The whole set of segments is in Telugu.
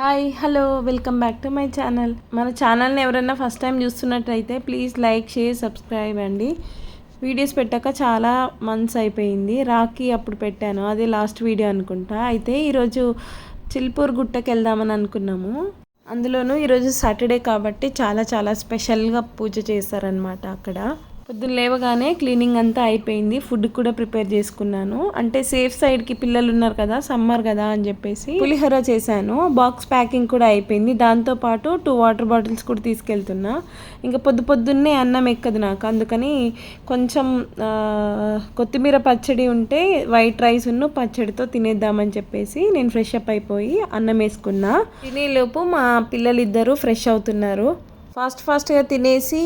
Hi hello welcome back to my channel. మన ఛానల్ని ఎవరైనా ఫస్ట్ టైం చూస్తున్నట్టయితే ప్లీజ్ లైక్ షేర్ సబ్స్క్రైబ్ అండి. వీడియోస్ పెట్టాక చాలా మంత్స్ అయిపోయింది. రాఖీ అప్పుడు పెట్టాను, అదే లాస్ట్ వీడియో అనుకుంటా. అయితే ఈరోజు చిల్పూర్ గుట్టకి వెళ్దామని అనుకున్నాము. అందులోనూ ఈరోజు సాటర్డే కాబట్టి చాలా స్పెషల్గా పూజ చేస్తారనమాట అక్కడ. పొద్దున్న లేవగానే క్లీనింగ్ అంతా అయిపోయింది. ఫుడ్ కూడా ప్రిపేర్ చేసుకున్నాను. అంటే సేఫ్ సైడ్కి పిల్లలు ఉన్నారు కదా, సమ్మర్ కదా అని చెప్పేసి పులిహోర చేశాను. బాక్స్ ప్యాకింగ్ కూడా అయిపోయింది. దాంతోపాటు 2 వాటర్ బాటిల్స్ కూడా తీసుకెళ్తున్నా. ఇంకా పొద్దున్నే అన్నం ఎక్కదు నాకు, అందుకని కొంచెం కొత్తిమీర పచ్చడి ఉంటే వైట్ రైస్ ఉన్న పచ్చడితో తినేద్దామని చెప్పేసి నేను ఫ్రెష్ అప్ అయిపోయి అన్నం వేసుకున్నా. తినేలోపు మా పిల్లలిద్దరూ ఫ్రెష్ అవుతున్నారు. ఫాస్ట్గా తినేసి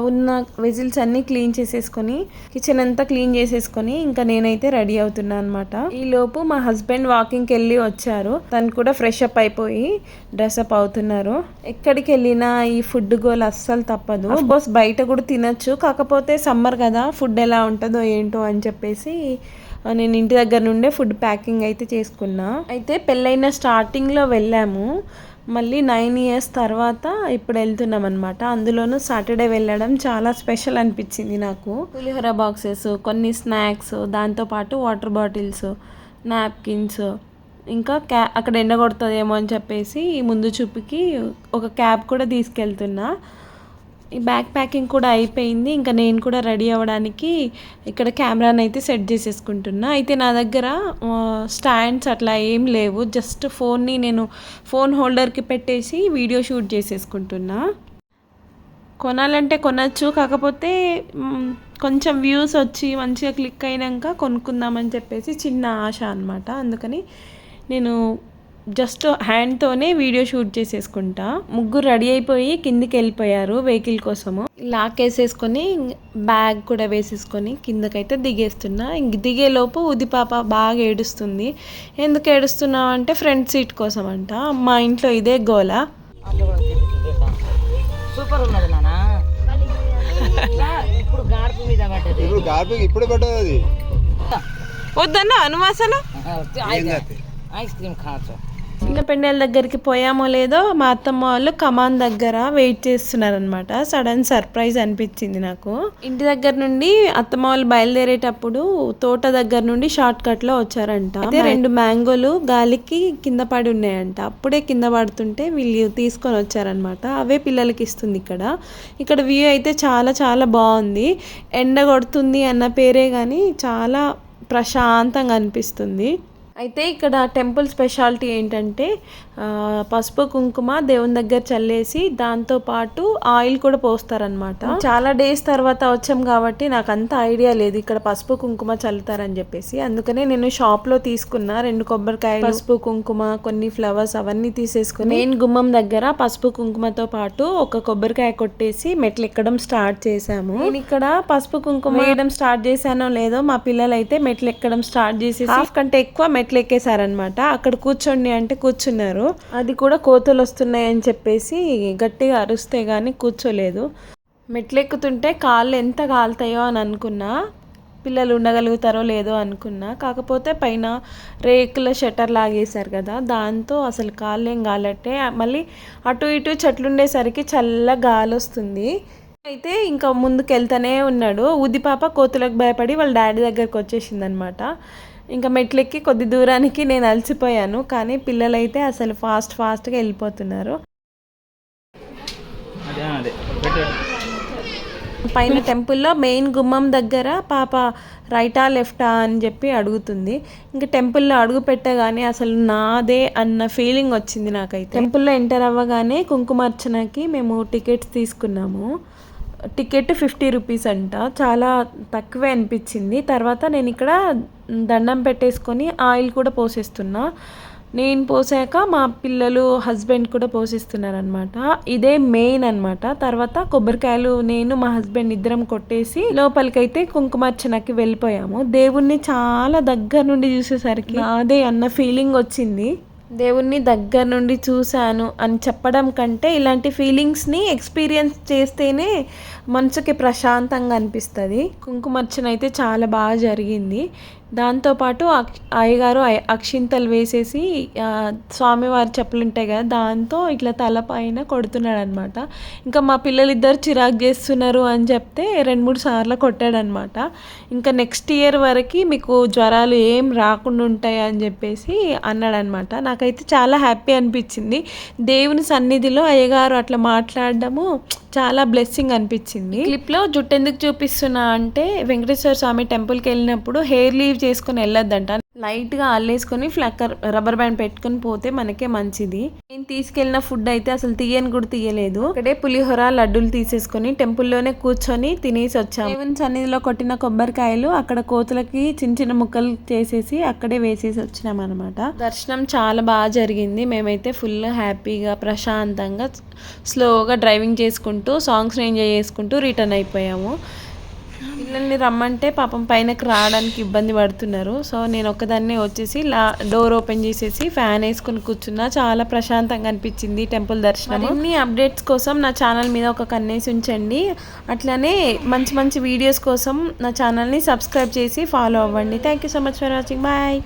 ఉన్న వెజిల్స్ అన్నీ క్లీన్ చేసేసుకొని కిచెన్ అంతా క్లీన్ చేసేసుకొని ఇంకా నేనైతే రెడీ అవుతున్నా అనమాట. ఈలోపు మా హస్బెండ్ వాకింగ్కి వెళ్ళి వచ్చారు. తను కూడా ఫ్రెష్ అప్ అయిపోయి డ్రెస్అప్ అవుతున్నారు. ఎక్కడికి వెళ్ళినా ఈ ఫుడ్ గోల్ అస్సలు తప్పదు. కోర్స్ బయట కూడా తినచ్చు, కాకపోతే సమ్మర్ కదా ఫుడ్ ఎలా ఉంటుందో ఏంటో అని చెప్పేసి నేను ఇంటి దగ్గర నుండే ఫుడ్ ప్యాకింగ్ అయితే చేసుకున్నా. అయితే పెళ్ళైన స్టార్టింగ్లో వెళ్ళాము, మళ్ళీ 9 years తర్వాత ఇప్పుడు వెళ్తున్నాం అనమాట. అందులోనూ సాటర్డే వెళ్ళడం చాలా స్పెషల్ అనిపించింది నాకు. పులిహోర బాక్సెస్, కొన్ని స్నాక్స్, దాంతోపాటు వాటర్ బాటిల్స్, నాప్కిన్స్, ఇంకా అక్కడ ఎండ కొడుతుందేమో అని చెప్పేసి ముందు చూపుకి ఒక క్యాప్ కూడా తీసుకెళ్తున్నా. ఈ బ్యాగ్ ప్యాకింగ్ కూడా అయిపోయింది. ఇంకా నేను కూడా రెడీ అవ్వడానికి ఇక్కడ కెమెరాని అయితే సెట్ చేసేసుకుంటున్నా. అయితే నా దగ్గర స్టాండ్స్ అట్లా ఏం లేవు, జస్ట్ ఫోన్ని నేను ఫోన్ హోల్డర్కి పెట్టేసి వీడియో షూట్ చేసేసుకుంటున్నా. కొనాలంటే కొనచ్చు, కాకపోతే కొంచెం వ్యూస్ వచ్చి మంచిగా క్లిక్ అయినాక కొనుక్కుందామని చెప్పేసి చిన్న ఆశ అనమాట. అందుకని నేను జస్ట్ హ్యాండ్తోనే వీడియో షూట్ చేసేసుకుంటా. ముగ్గురు రెడీ అయిపోయి కిందికి వెళ్ళిపోయారు వెహికల్ కోసము. లాక్ వేసేసుకొని బ్యాగ్ కూడా వేసేసుకొని కిందకైతే దిగేస్తున్నా. ఇంక దిగేలోపు ఉదిపాప బాగా ఏడుస్తుంది. ఎందుకు ఏడుస్తున్నావు అంటే ఫ్రంట్ సీట్ కోసం అంట. మా ఇంట్లో ఇదే గోల. సూపర్ ఉన్నది నానా. ఇప్పుడు గార్పు మీద పడ్డది, ఇప్పుడు పడ్డది. అది వద్దన్నా అనుమాసలు ఐస్ క్రీమ్ ఖాచో. చిన్న పెండల దగ్గరికి పోయామో లేదో మా అత్తమ్మ వాళ్ళు కమాన్ దగ్గర వెయిట్ చేస్తున్నారనమాట. సడన్ సర్ప్రైజ్ అనిపించింది నాకు. ఇంటి దగ్గర నుండి అత్తమ్మ వాళ్ళు బయలుదేరేటప్పుడు తోట దగ్గర నుండి షార్ట్ కట్లో వచ్చారంట. అయితే 2 మ్యాంగోలు గాలికి కింద పడి ఉన్నాయంట. అప్పుడే కింద పడుతుంటే వీళ్ళు తీసుకొని వచ్చారనమాట. అవే పిల్లలకి ఇస్తుంది. ఇక్కడ వ్యూ అయితే చాలా బాగుంది. ఎండ కొడుతుంది అన్న పేరే కానీ చాలా ప్రశాంతంగా అనిపిస్తుంది. అయితే ఇక్కడ టెంపుల్ స్పెషాలిటీ ఏంటంటే పసుపు కుంకుమ దేవుని దగ్గర చల్లేసి దాంతోపాటు ఆయిల్ కూడా పోస్తారనమాట. చాలా డేస్ తర్వాత వచ్చాం కాబట్టి నాకు అంత ఐడియా లేదు ఇక్కడ పసుపు కుంకుమ చల్లుతారని చెప్పేసి. అందుకనే నేను షాప్లో తీసుకున్న 2 కొబ్బరికాయలు, పసుపు కుంకుమ, కొన్ని ఫ్లవర్స్ అవన్నీ తీసేసుకుని మెయిన్ గుమ్మం దగ్గర పసుపు కుంకుమతో పాటు ఒక కొబ్బరికాయ కొట్టేసి మెట్లు ఎక్కడం స్టార్ట్ చేశాము. నేను ఇక్కడ పసుపు కుంకుమ వేయడం స్టార్ట్ చేశానో లేదో మా పిల్లలు అయితే మెట్లు ఎక్కడం స్టార్ట్ చేసి హాఫ్ కంటే ఎక్కువ మెట్లు ఎక్కేసారనమాట. అక్కడ కూర్చోండి అంటే కూర్చున్నారు. అది కూడా కోతులు వస్తున్నాయని చెప్పేసి గట్టిగా అరుస్తే గానీ కూర్చోలేదు. మెట్లెక్కుతుంటే కాళ్ళు ఎంత కాలుతాయో అని అనుకున్నా, పిల్లలు ఉండగలుగుతారో లేదో అనుకున్నా. కాకపోతే పైన రేకుల షట్టర్ లాగేశారు కదా, దాంతో అసలు కాళ్ళు ఏం కాలట్టే. మళ్ళీ అటు ఇటు చెట్లు ఉండేసరికి చల్ల గాలి వస్తుంది. అయితే ఇంకా ముందుకు వెళ్తానే ఉన్నాడు. ఉదిపాప కోతులకు భయపడి వాళ్ళ డాడీ దగ్గరకు వచ్చేసింది అనమాట. ఇంకా మెట్లెక్కి కొద్ది దూరానికి నేను అలసిపోయాను, కానీ పిల్లలైతే అసలు ఫాస్ట్గా వెళ్ళిపోతున్నారు. పైన టెంపుల్లో మెయిన్ గుమ్మం దగ్గర పాప రైటా లెఫ్టా అని చెప్పి అడుగుతుంది. ఇంకా టెంపుల్లో అడుగు పెట్టగానే అసలు నాదే అన్న ఫీలింగ్ వచ్చింది నాకైతే. టెంపుల్లో ఎంటర్ అవ్వగానే కుంకుమార్చనకి మేము టికెట్స్ తీసుకున్నాము. టికెట్ 50 రూపీస్ అంట, చాలా తక్కువే అనిపించింది. తర్వాత నేను ఇక్కడ దండం పెట్టేసుకొని ఆయిల్ కూడా పోసేస్తున్నా. నేను పోసాక మా పిల్లలు హస్బెండ్ కూడా పోసేస్తున్నారనమాట. ఇదే మెయిన్ అనమాట. తర్వాత కొబ్బరికాయలు నేను మా హస్బెండ్ ఇద్దరం కొట్టేసి లోపలికైతే కుంకుమార్చనకి వెళ్ళిపోయాము. దేవుణ్ణి చాలా దగ్గర నుండి చూసేసరికి అదే అన్న ఫీలింగ్ వచ్చింది. దేవుణ్ణి దగ్గర నుండి చూశాను అని చెప్పడం కంటే ఇలాంటి ఫీలింగ్స్ని ఎక్స్పీరియన్స్ చేస్తేనే మనసుకి ప్రశాంతంగా అనిపిస్తుంది. కుంకుమార్చన అయితే చాలా బాగా జరిగింది. దాంతోపాటు అయ్యగారు అక్షింతలు వేసేసి స్వామివారి చెప్పులు ఉంటాయి కదా దాంతో ఇట్లా తల పైన కొడుతున్నాడు అనమాట. ఇంకా మా పిల్లలిద్దరు చిరాకు చేస్తున్నారు అని చెప్తే 2-3 సార్లు కొట్టాడనమాట. ఇంకా నెక్స్ట్ ఇయర్ వరకు మీకు జ్వరాలు ఏం రాకుండా ఉంటాయి అని చెప్పేసి అన్నాడనమాట. నాకైతే చాలా హ్యాపీ అనిపించింది. దేవుని సన్నిధిలో అయ్యగారు అట్లా మాట్లాడడము చాలా బ్లెస్సింగ్ అనిపించింది. క్లిప్లో జుట్టు ఎందుకు చూపిస్తున్నా అంటే వెంకటేశ్వర స్వామి టెంపుల్కి వెళ్ళినప్పుడు హెయిర్ లీవ్ చేసుకుని వెళ్ళొద్దంట. లైట్గా అల్లేసుకొని రబ్బర్ బ్యాండ్ పెట్టుకుని పోతే మనకే మంచిది. నేను తీసుకెళ్ళిన ఫుడ్ అయితే అసలు తీయని కూడా తీయలేదు. అక్కడే పులిహోర లడ్డూలు తీసేసుకొని టెంపుల్లోనే కూర్చొని తినేసి వచ్చాము. దేవుని సన్నిధిలో కొట్టిన కొబ్బరికాయలు అక్కడ కోతులకి చిన్న చిన్న ముక్కలు చేసేసి అక్కడే వేసేసి వచ్చినాం అనమాట. దర్శనం చాలా బాగా జరిగింది. మేమైతే ఫుల్ హ్యాపీగా ప్రశాంతంగా స్లోగా డ్రైవింగ్ చేసుకుంటూ సాంగ్స్ని ఎంజాయ్ చేసుకుంటూ రిటర్న్ అయిపోయాము. పిల్లల్ని రమ్మంటే పాపం పైనకి రావడానికి ఇబ్బంది పడుతున్నారు. సో నేను ఒక్కదాన్నే వచ్చేసి డోర్ ఓపెన్ చేసేసి ఫ్యాన్ వేసుకుని కూర్చున్నా. చాలా ప్రశాంతంగా అనిపించింది టెంపుల్ దర్శనం. ఇన్ని అప్డేట్స్ కోసం నా ఛానల్ మీద ఒక కన్నేసి ఉంచండి. అట్లనే మంచి మంచి వీడియోస్ కోసం నా ఛానల్ని సబ్స్క్రైబ్ చేసి ఫాలో అవ్వండి. Thank you so much for watching. Bye.